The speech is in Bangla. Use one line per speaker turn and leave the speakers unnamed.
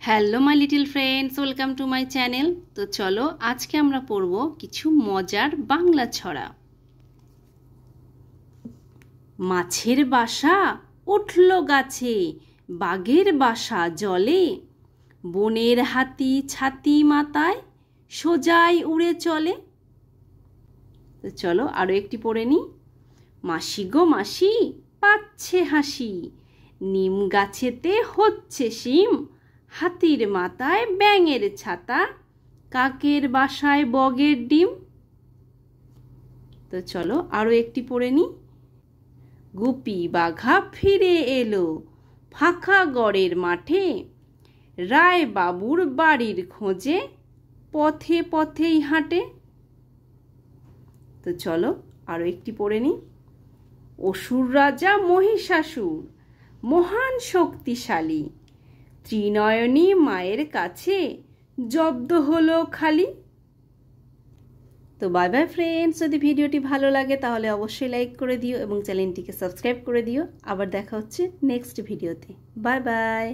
Hello my little friends, welcome to my channel. তো চলো আজকে আমরা পড়ব কিছু মজার বাংলা ছড়া। মাছের বাসা উঠল গাছে, বাঘের বাসা জলে, বনের হাতি ছাতি মাথায় সোজাই উড়ে চলে। তো চলো আরও একটি পড়ে নিই। মাসি গো মাসি পাচ্ছে হাসি, নিম গাছেতে হচ্ছে শিম, হাতির মাথায় ব্যাঙের ছাতা, কাকের বাসায় বগের ডিম। তো চলো আরও একটি পড়ে নিই। গুপি বাঘা ফিরে এলো ফাঁকা গড়ের মাঠে, রায় বাবুর বাড়ির খোঁজে পথে পথেই হাঁটে। তো চলো আরও একটি পড়ে নিই। অসুর রাজা মহিষাসুর মহান শক্তিশালী, ত্রিনয়নী মায়ের কাছে জব্দ হলো খালি। তো বাই বাই ফ্রেন্ডস, যদি ভিডিওটি ভালো লাগে তাহলে অবশ্যই লাইক করে দিও এবং চ্যানেলটিকে সাবস্ক্রাইব করে দিও। আবার দেখা হচ্ছে নেক্সট ভিডিওতে। Bye bye.